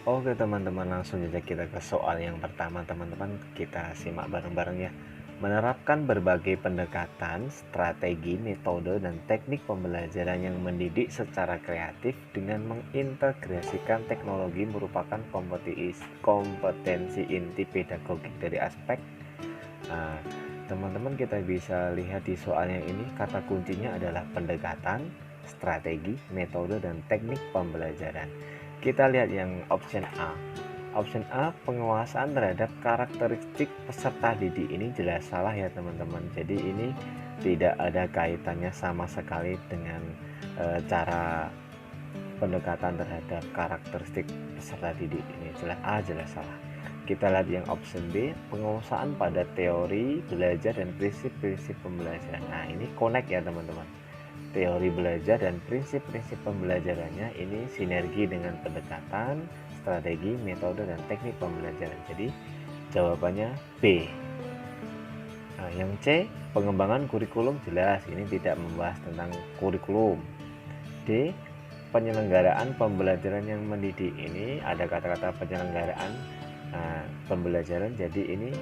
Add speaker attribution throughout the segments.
Speaker 1: Oke teman-teman, langsung saja kita ke soal yang pertama. Teman-teman, kita simak bareng-bareng ya. Menerapkan berbagai pendekatan, strategi, metode, dan teknik pembelajaran yang mendidik secara kreatif dengan mengintegrasikan teknologi merupakan kompetensi inti pedagogik dari aspek. Nah, teman-teman, kita bisa lihat di soalnya ini kata kuncinya adalah pendekatan, strategi, metode, dan teknik pembelajaran. Kita lihat yang option A. Option A, penguasaan terhadap karakteristik peserta didik. Ini jelas salah ya teman-teman. Jadi ini tidak ada kaitannya sama sekali dengan cara pendekatan terhadap karakteristik peserta didik. Ini jelas A, jelas salah. Kita lihat yang option B, penguasaan pada teori belajar dan prinsip-prinsip pembelajaran. Nah, ini connect ya teman-teman. Teori belajar dan prinsip-prinsip pembelajarannya ini sinergi dengan pendekatan, strategi, metode, dan teknik pembelajaran. Jadi jawabannya B. Nah, yang C, pengembangan kurikulum, jelas ini tidak membahas tentang kurikulum. D, penyelenggaraan pembelajaran yang mendidik. Ini ada kata-kata penyelenggaraan pembelajaran, jadi ini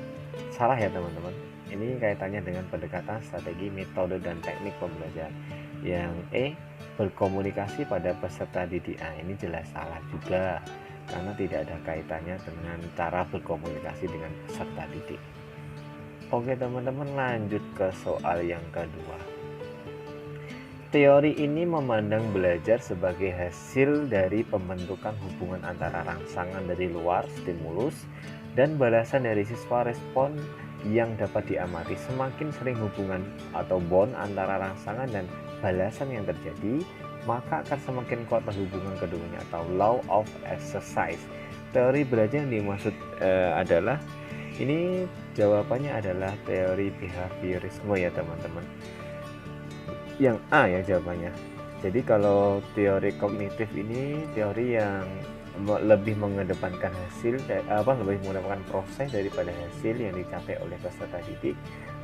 Speaker 1: salah ya teman-teman. Ini kaitannya dengan pendekatan, strategi, metode, dan teknik pembelajaran. Yang E, berkomunikasi pada peserta didik. Ini jelas salah juga karena tidak ada kaitannya dengan cara berkomunikasi dengan peserta didik. Oke teman-teman, lanjut ke soal yang kedua. Teori ini memandang belajar sebagai hasil dari pembentukan hubungan antara rangsangan dari luar, stimulus, dan balasan dari siswa, respon yang dapat diamati. Semakin sering hubungan atau bond antara rangsangan dan balasan yang terjadi, maka akan semakin kuat hubungan keduanya, atau law of exercise. Teori belajar yang dimaksud adalah, ini jawabannya adalah teori behaviorisme ya teman-teman. Yang A ya jawabannya. Jadi kalau teori kognitif ini teori yang lebih mengedepankan lebih mengedepankan proses daripada hasil yang dicapai oleh peserta didik.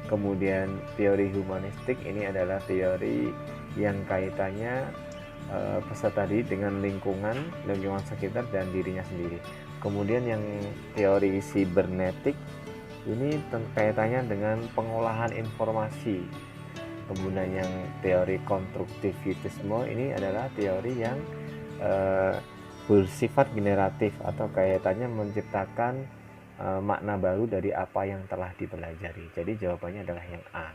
Speaker 1: Kemudian teori humanistik ini adalah teori yang kaitannya peserta didik dengan lingkungan sekitar dan dirinya sendiri. Kemudian yang teori sibernetik ini kaitannya dengan pengolahan informasi. Kemudian yang teori konstruktivitisme ini adalah teori yang bersifat generatif atau kaitannya menciptakan makna baru dari apa yang telah dipelajari. Jadi jawabannya adalah yang A.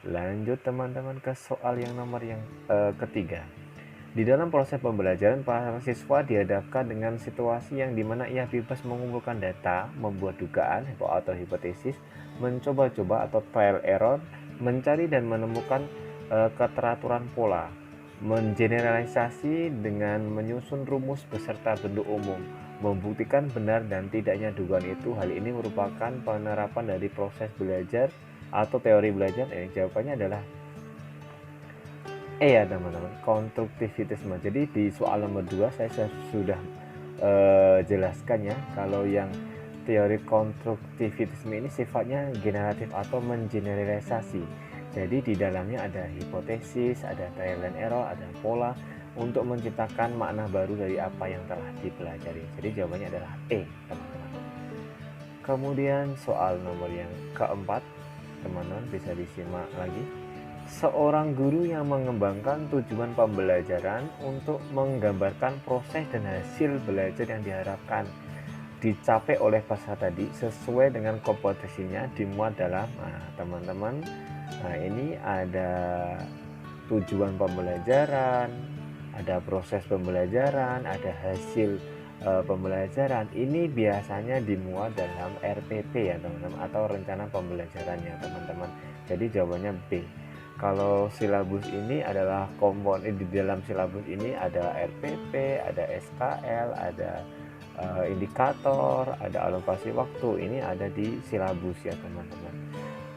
Speaker 1: Lanjut teman-teman ke soal yang nomor yang ketiga. Di dalam proses pembelajaran, para siswa dihadapkan dengan situasi yang dimana ia bebas mengumpulkan data, membuat dugaan atau hipotesis, mencoba-coba atau trial error, mencari dan menemukan keteraturan pola, mengeneralisasi dengan menyusun rumus beserta bentuk umum, membuktikan benar dan tidaknya dugaan itu. Hal ini merupakan penerapan dari proses belajar atau teori belajar. Jawabannya adalah ya teman-teman, konstruktivitisme. Jadi di soal nomor 2 saya sudah jelaskan ya, kalau yang teori konstruktivitisme ini sifatnya generatif atau mengeneralisasi. Jadi di dalamnya ada hipotesis, ada trial and error, ada pola untuk menciptakan makna baru dari apa yang telah dipelajari. Jadi jawabannya adalah E teman-teman. Kemudian soal nomor yang keempat, teman-teman bisa disimak lagi. Seorang guru yang mengembangkan tujuan pembelajaran untuk menggambarkan proses dan hasil belajar yang diharapkan dicapai oleh peserta didik sesuai dengan kompetensinya dimuat dalam teman-teman. Ini ada tujuan pembelajaran, ada proses pembelajaran, ada hasil pembelajaran. Ini biasanya dimuat dalam RPP ya teman-teman, atau rencana pembelajaran ya teman-teman. Jadi jawabannya B. Kalau silabus ini adalah komponen, di dalam silabus ini ada RPP, ada SKL, ada indikator, ada alokasi waktu. Ini ada di silabus ya teman-teman.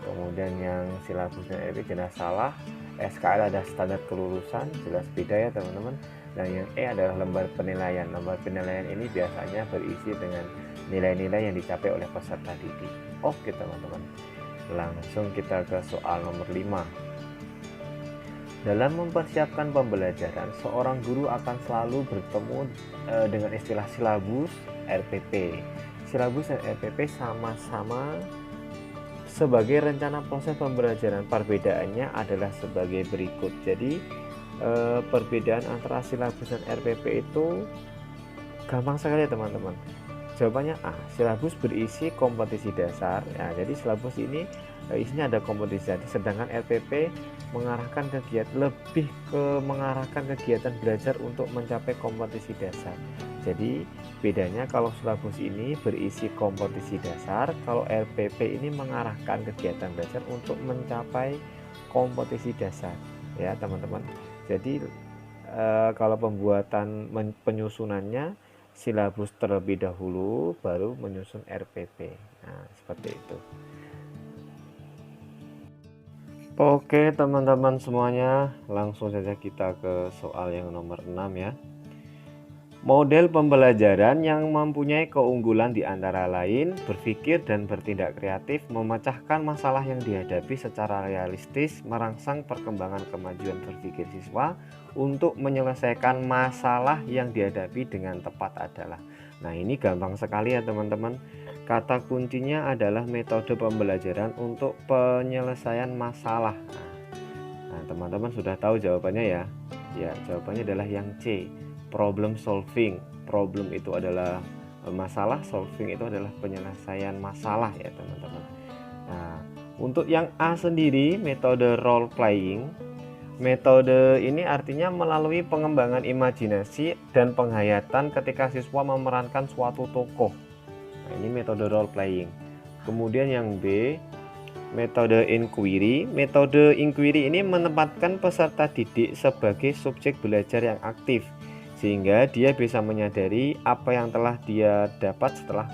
Speaker 1: Kemudian yang silabusnya RPP jelas salah. SKL ada standar kelulusan, jelas beda ya teman-teman. Dan yang E adalah lembar penilaian. Lembar penilaian ini biasanya berisi dengan nilai-nilai yang dicapai oleh peserta didik. Oke teman-teman, langsung kita ke soal nomor 5. Dalam mempersiapkan pembelajaran, seorang guru akan selalu bertemu dengan istilah silabus RPP. Silabus dan RPP sama-sama sebagai rencana proses pembelajaran. Perbedaannya adalah sebagai berikut. Jadi perbedaan antara silabus dan RPP itu gampang sekali ya teman-teman. Jawabannya A. Silabus berisi kompetisi dasar. Ya, jadi silabus ini isinya ada kompetisi. Sedangkan RPP lebih ke mengarahkan kegiatan belajar untuk mencapai kompetisi dasar. Jadi bedanya kalau silabus ini berisi kompetisi dasar, kalau RPP ini mengarahkan kegiatan belajar untuk mencapai kompetisi dasar. Ya teman-teman. Jadi kalau pembuatan penyusunannya silabus terlebih dahulu baru menyusun RPP. Nah, seperti itu. Oke, teman-teman semuanya, langsung saja kita ke soal yang nomor 6 ya. Model pembelajaran yang mempunyai keunggulan di antara lain berpikir dan bertindak kreatif, memecahkan masalah yang dihadapi secara realistis, merangsang perkembangan kemajuan berpikir siswa untuk menyelesaikan masalah yang dihadapi dengan tepat adalah. Nah, ini gampang sekali ya teman-teman. Kata kuncinya adalah metode pembelajaran untuk penyelesaian masalah. Nah, teman-teman sudah tahu jawabannya ya. Ya, jawabannya adalah yang C. Problem solving. Problem itu adalah masalah, solving itu adalah penyelesaian masalah ya teman-teman. Nah, untuk yang A sendiri, metode role playing. Metode ini artinya melalui pengembangan imajinasi dan penghayatan ketika siswa memerankan suatu tokoh. Nah, ini metode role playing. Kemudian yang B, metode inquiry. Metode inquiry ini menempatkan peserta didik sebagai subjek belajar yang aktif, sehingga dia bisa menyadari apa yang telah dia dapat setelah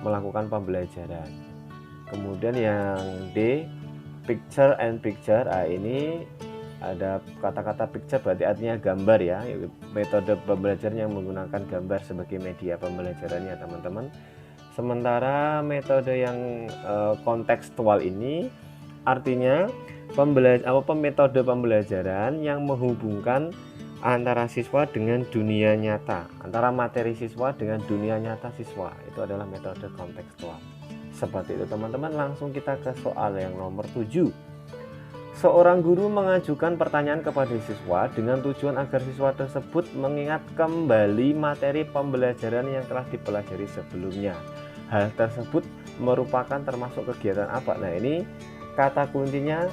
Speaker 1: melakukan pembelajaran. Kemudian yang D, picture and picture. Ini ada kata-kata picture berarti artinya gambar ya. Metode pembelajaran yang menggunakan gambar sebagai media pembelajarannya teman-teman. Sementara metode yang kontekstual ini artinya metode pembelajaran yang menghubungkan antara siswa dengan dunia nyata, antara materi siswa dengan dunia nyata siswa. Itu adalah metode kontekstual. Seperti itu teman-teman. Langsung kita ke soal yang nomor 7. Seorang guru mengajukan pertanyaan kepada siswa dengan tujuan agar siswa tersebut mengingat kembali materi pembelajaran yang telah dipelajari sebelumnya. Hal tersebut merupakan termasuk kegiatan apa? Nah, ini kata kuncinya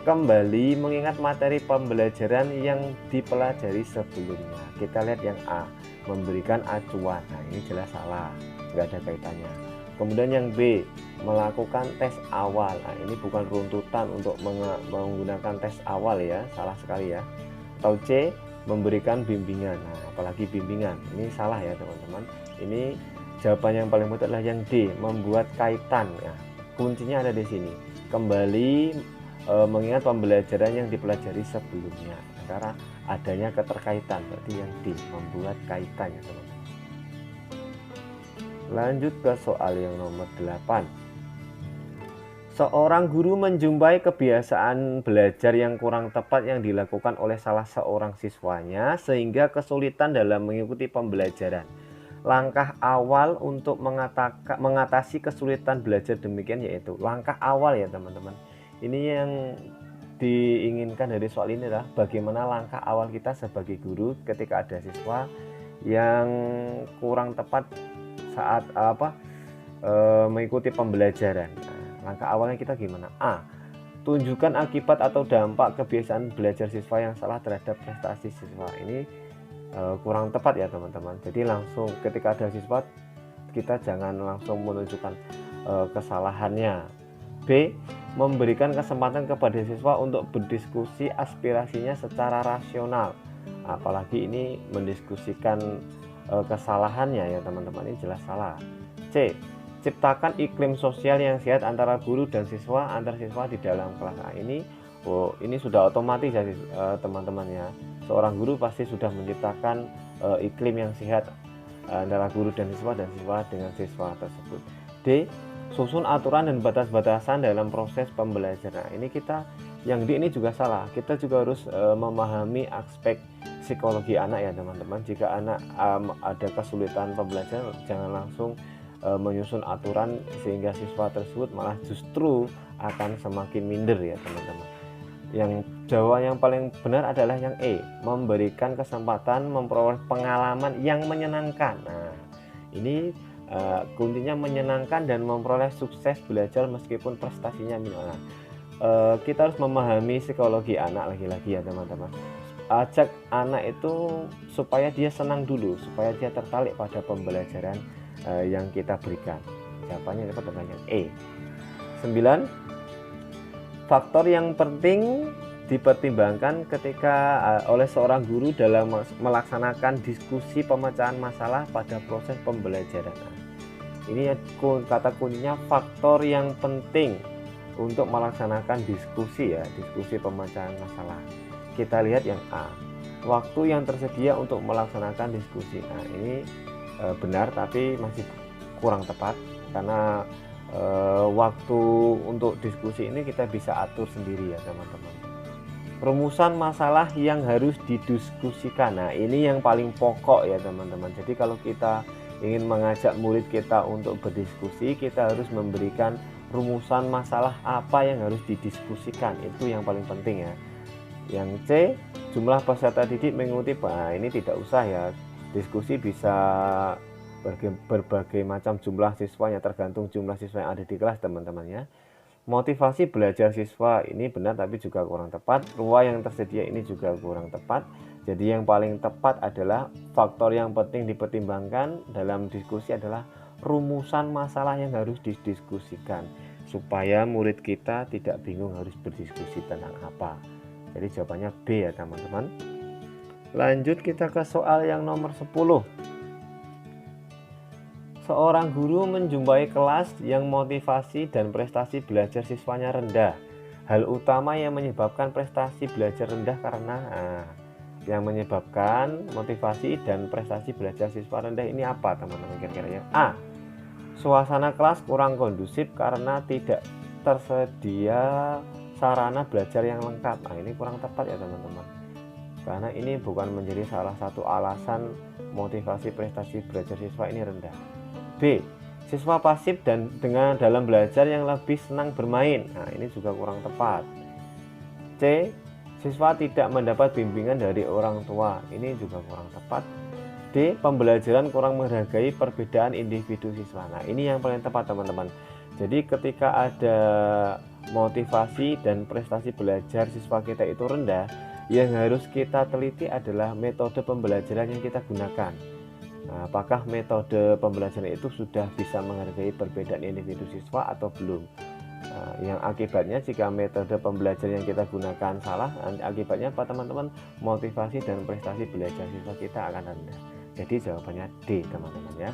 Speaker 1: kembali mengingat materi pembelajaran yang dipelajari sebelumnya. Kita lihat yang A, memberikan acuan. Nah, ini jelas salah, nggak ada kaitannya. Kemudian yang B, melakukan tes awal. Nah, ini bukan runtutan untuk menggunakan tes awal ya, salah sekali ya. Atau C, memberikan bimbingan. Nah, apalagi bimbingan, ini salah ya teman-teman. Ini jawaban yang paling betul adalah yang D, membuat kaitan ya. Kuncinya ada di sini, kembali mengingat pembelajaran yang dipelajari sebelumnya, antara adanya keterkaitan, berarti yang D, membuat kaitan ya teman-teman. Lanjut ke soal yang nomor 8. Seorang guru menjumpai kebiasaan belajar yang kurang tepat yang dilakukan oleh salah seorang siswanya sehingga kesulitan dalam mengikuti pembelajaran. Langkah awal untuk mengatasi kesulitan belajar demikian yaitu langkah awal ya teman-teman. Ini yang diinginkan dari soal ini adalah bagaimana langkah awal kita sebagai guru ketika ada siswa yang kurang tepat saat mengikuti pembelajaran. Nah, langkah awalnya kita gimana? A, tunjukkan akibat atau dampak kebiasaan belajar siswa yang salah terhadap prestasi siswa. Ini kurang tepat ya teman-teman. Jadi langsung ketika ada siswa kita jangan langsung menunjukkan kesalahannya. B, memberikan kesempatan kepada siswa untuk berdiskusi aspirasinya secara rasional. Apalagi ini mendiskusikan kesalahannya ya teman-teman, ini jelas salah. C, ciptakan iklim sosial yang sehat antara guru dan siswa, antar siswa di dalam kelas. Nah, ini sudah otomatis ya teman-teman ya. Seorang guru pasti sudah menciptakan iklim yang sehat antara guru dan siswa dengan siswa tersebut. D, susun aturan dan batas-batasan dalam proses pembelajaran. Nah, ini kita Yang D ini juga salah. Kita juga harus memahami aspek psikologi anak ya teman-teman. Jika anak ada kesulitan pembelajaran, jangan langsung menyusun aturan sehingga siswa tersebut malah justru akan semakin minder ya teman-teman. Yang jawaban yang paling benar adalah yang E, memberikan kesempatan memperoleh pengalaman yang menyenangkan. Nah, ini kuncinya menyenangkan dan memperoleh sukses belajar meskipun prestasinya minimal. Kita harus memahami psikologi anak lagi-lagi ya teman-teman. Ajak anak itu supaya dia senang dulu, supaya dia tertarik pada pembelajaran yang kita berikan. Jawabannya adalah yang E. 9. Faktor yang penting dipertimbangkan ketika oleh seorang guru dalam melaksanakan diskusi pemecahan masalah pada proses pembelajaran. Ini kata kuncinya faktor yang penting untuk melaksanakan diskusi ya, diskusi pemecahan masalah. Kita lihat yang A, waktu yang tersedia untuk melaksanakan diskusi. Nah, ini benar tapi masih kurang tepat karena waktu untuk diskusi ini kita bisa atur sendiri ya teman-teman. Rumusan masalah yang harus didiskusikan. Nah, ini yang paling pokok ya teman-teman. Jadi kalau kita ingin mengajak murid kita untuk berdiskusi, kita harus memberikan rumusan masalah apa yang harus didiskusikan. Itu yang paling penting ya. Yang C, jumlah peserta didik mengikuti. Nah, ini tidak usah ya. Diskusi bisa berbagai macam jumlah siswanya, tergantung jumlah siswa yang ada di kelas teman-teman ya. Motivasi belajar siswa ini benar tapi juga kurang tepat. Ruang yang tersedia ini juga kurang tepat. Jadi yang paling tepat adalah faktor yang penting dipertimbangkan dalam diskusi adalah rumusan masalah yang harus didiskusikan supaya murid kita tidak bingung harus berdiskusi tentang apa. Jadi jawabannya B ya teman-teman. Lanjut kita ke soal yang nomor 10. Seorang guru menjumpai kelas yang motivasi dan prestasi belajar siswanya rendah. Hal utama yang menyebabkan prestasi belajar rendah karena yang menyebabkan motivasi dan prestasi belajar siswa rendah ini apa teman-teman kira-kira? A, suasana kelas kurang kondusif karena tidak tersedia sarana belajar yang lengkap. Nah, ini kurang tepat ya teman-teman. Karena ini bukan menjadi salah satu alasan motivasi prestasi belajar siswa ini rendah. B, siswa pasif dan dengan dalam belajar yang lebih senang bermain. Nah, ini juga kurang tepat. C, siswa tidak mendapat bimbingan dari orang tua. Ini juga kurang tepat. D, pembelajaran kurang menghargai perbedaan individu siswa. Nah, ini yang paling tepat teman-teman. Jadi ketika ada motivasi dan prestasi belajar siswa kita itu rendah, yang harus kita teliti adalah metode pembelajaran yang kita gunakan. Nah, apakah metode pembelajaran itu sudah bisa menghargai perbedaan individu siswa atau belum? Nah, yang akibatnya jika metode pembelajaran yang kita gunakan salah, akibatnya apa teman-teman? Motivasi dan prestasi belajar siswa kita akan rendah. Jadi jawabannya D teman-teman ya.